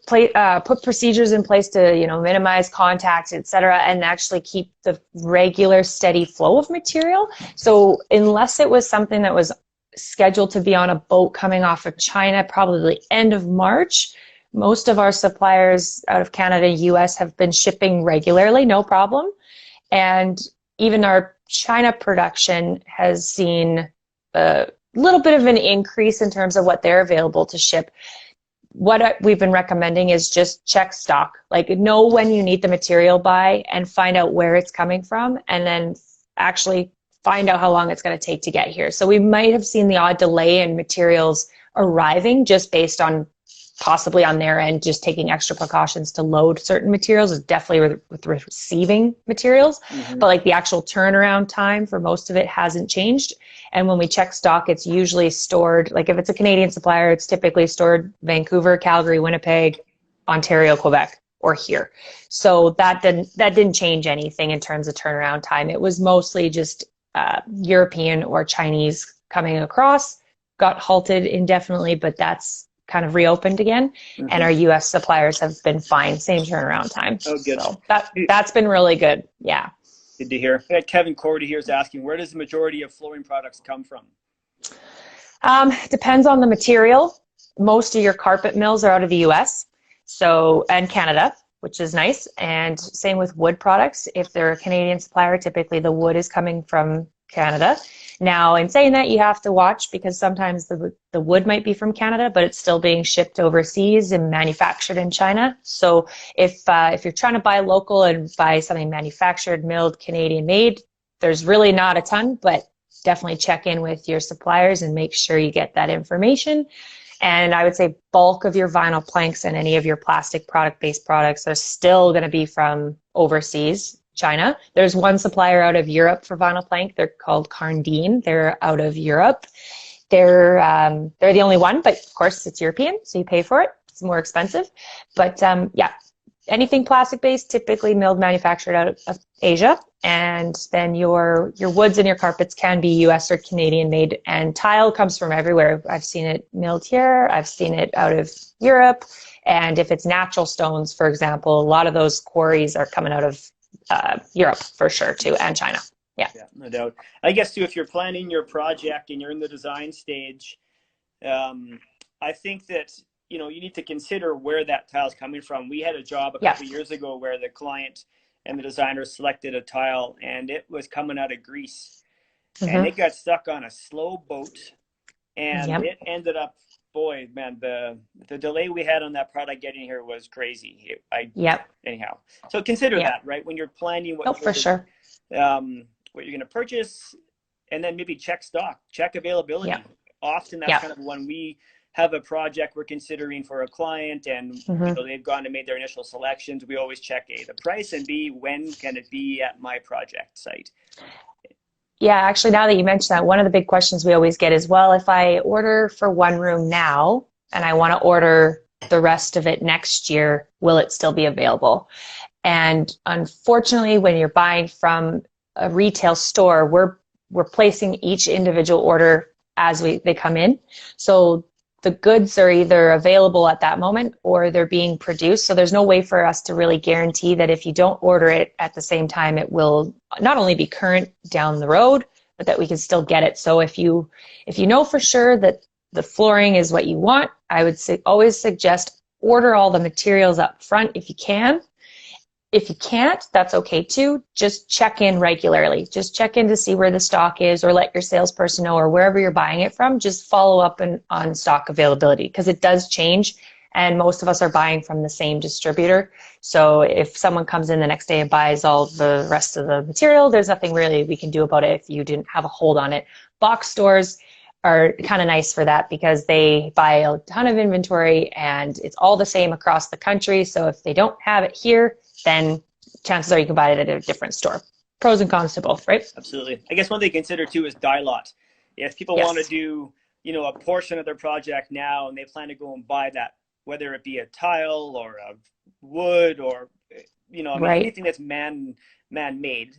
procedures in place to minimize contact, et cetera, and actually keep the regular steady flow of material. So unless it was something that was scheduled to be on a boat coming off of China, probably end of March, most of our suppliers out of Canada, US have been shipping regularly, no problem. And even our China production has seen a little bit of an increase in terms of what they're available to ship. What we've been recommending is just check stock, like know when you need the material by and find out where it's coming from, and then actually find out how long it's going to take to get here. So we might have seen the odd delay in materials arriving just based on possibly on their end, just taking extra precautions to load certain materials, is definitely with receiving materials. But like the actual turnaround time for most of it hasn't changed. And when we check stock, it's usually stored, like if it's a Canadian supplier, it's typically stored Vancouver, Calgary, Winnipeg, Ontario, Quebec, or here. So that didn't change anything in terms of turnaround time. It was mostly just European or Chinese coming across, got halted indefinitely, but that's kind of reopened again. And our US suppliers have been fine, same turnaround time. Oh, good. So that's been really good. Yeah. Good to hear. Kevin Cordy here is asking, where does the majority of flooring products come from? Depends on the material. Most of your carpet mills are out of the US, and Canada, which is nice. And same with wood products. If they're a Canadian supplier, typically the wood is coming from Canada. Now, in saying that, you have to watch because sometimes the wood might be from Canada, but it's still being shipped overseas and manufactured in China. So if you're trying to buy local and buy something manufactured, milled, Canadian made, there's really not a ton, but definitely check in with your suppliers and make sure you get that information. And I would say bulk of your vinyl planks and any of your plastic product-based products are still going to be from overseas. China. There's one supplier out of Europe for vinyl plank. They're called Carndine. They're out of Europe. they're the only one, but of course it's European, so you pay for it. It's more expensive. But yeah, anything plastic-based, typically milled, manufactured out of Asia. And then your woods and your carpets can be US or Canadian made. And tile comes from everywhere. I've seen it milled here. I've seen it out of Europe. And if it's natural stones, for example, a lot of those quarries are coming out of Europe for sure too, and China. Yeah. Yeah, no doubt. I guess too, if you're planning your project and you're in the design stage, I think that, you know, you need to consider where that tile is coming from. We had a job a couple years ago where the client and the designer selected a tile and it was coming out of Greece, and it got stuck on a slow boat, and it ended up, boy, man, the delay we had on that product getting here was crazy. Anyhow, so consider that, right, when you're planning what for sure. What you're going to purchase, and then maybe check stock, check availability. Often that's kind of when we have a project we're considering for a client, and you know, they've gone and made their initial selections. We always check A, the price, and B, when can it be at my project site? Yeah, actually, now that you mention that, one of the big questions we always get is, well, if I order for one room now and I want to order the rest of it next year, will it still be available? And unfortunately, when you're buying from a retail store, we're placing each individual order as they come in. So the goods are either available at that moment or they're being produced. So there's no way for us to really guarantee that if you don't order it at the same time, it will not only be current down the road, but that we can still get it. So if you know for sure that the flooring is what you want, I would always suggest order all the materials up front if you can. If you can't, that's okay too. Just check in regularly. Just check in to see where the stock is, or let your salesperson know, or wherever you're buying it from, just follow up on stock availability, because it does change. And most of us are buying from the same distributor. So if someone comes in the next day and buys all the rest of the material, there's nothing really we can do about it if you didn't have a hold on it. Box stores are kind of nice for that because they buy a ton of inventory and it's all the same across the country. So if they don't have it here, then chances are you can buy it at a different store. Pros and cons to both, right? Absolutely. I guess one thing to consider too is die lot. If people want to do, you know, a portion of their project now and they plan to go and buy that, whether it be a tile or a wood or, you know, I mean, anything that's man-made,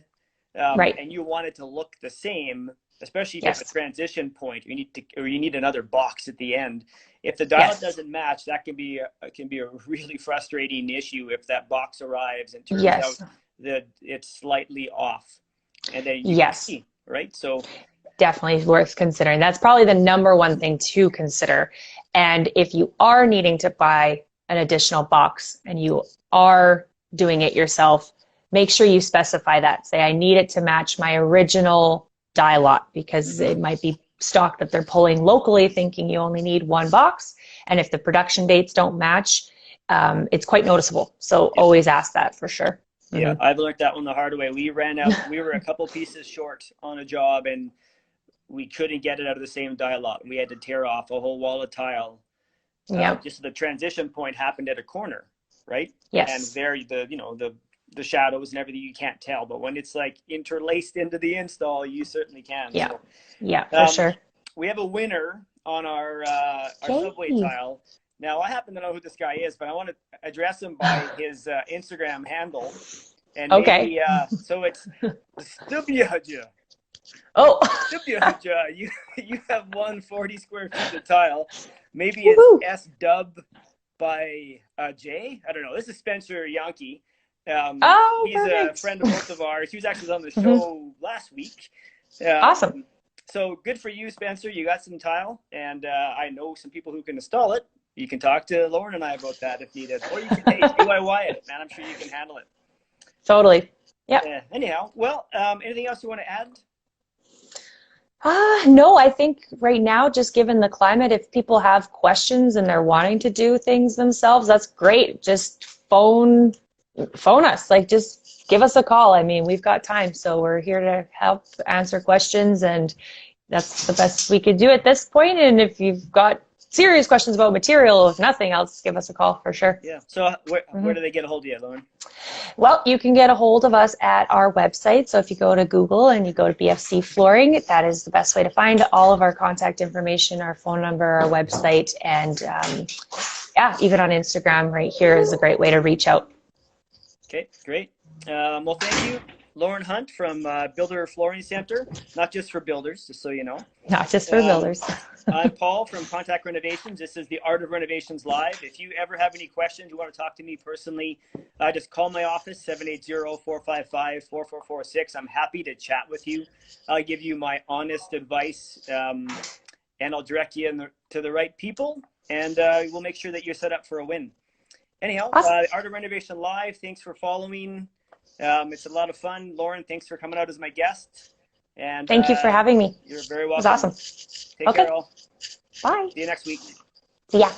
and you want it to look the same, especially if you have a transition point, you need another box at the end. If the dial doesn't match, that can be a really frustrating issue if that box arrives and turns out that it's slightly off. And then you can see, right? So definitely worth considering. That's probably the number one thing to consider. And if you are needing to buy an additional box and you are doing it yourself, make sure you specify that. Say, I need it to match my original die lot, because it might be stock that they're pulling locally thinking you only need one box. And if the production dates don't match, it's quite noticeable. So always ask that for sure. Yeah, I've learned that one the hard way. We ran out, we were a couple pieces short on a job and we couldn't get it out of the same die lot. We had to tear off a whole wall of tile. Just the transition point happened at a corner, right? Yes. And there, the shadows and everything, you can't tell. But when it's like interlaced into the install, you certainly can. Yeah, so, for sure. We have a winner on our subway tile. Now, I happen to know who this guy is, but I want to address him by his Instagram handle. And maybe, so it's Stubyaja. Oh. Stubyaja, you have won 40 square feet of tile. Maybe it's S-Dub by Jay. I don't know. This is Spencer Yankee. He's perfect. A friend of both of ours. He was actually on the show last week. Awesome. So good for you, Spencer. You got some tile, and I know some people who can install it. You can talk to Lauren and I about that if needed, or you can DIY it, man. I'm sure you can handle it. Totally. Yeah. Anyhow, well, anything else you want to add? No, I think right now, just given the climate, if people have questions and they're wanting to do things themselves, that's great. Just phone us. Like, just give us a call. I mean, we've got time, so we're here to help answer questions, and that's the best we could do at this point. And if you've got serious questions about material, if nothing else, give us a call for sure. Yeah. So where do they get a hold of you, Lauren? Well, you can get a hold of us at our website. So if you go to Google and you go to BFC Flooring, that is the best way to find all of our contact information, our phone number, our website, and yeah, even on Instagram right here is a great way to reach out. Okay, great. Well, thank you, Lauren Hunt from Builder Flooring Center, not just for builders, just so you know. Not just for builders. I'm Paul from Contact Renovations. This is the Art of Renovations Live. If you ever have any questions, you want to talk to me personally, just call my office, 780-455-4446. I'm happy to chat with you. I'll give you my honest advice, and I'll direct you to the right people, and we'll make sure that you're set up for a win. Anyhow, awesome. Art of Renovation Live, thanks for following. It's a lot of fun. Lauren, thanks for coming out as my guest. And thank you for having me. You're very welcome. It was awesome. Take care, all. Bye. See you next week. See ya.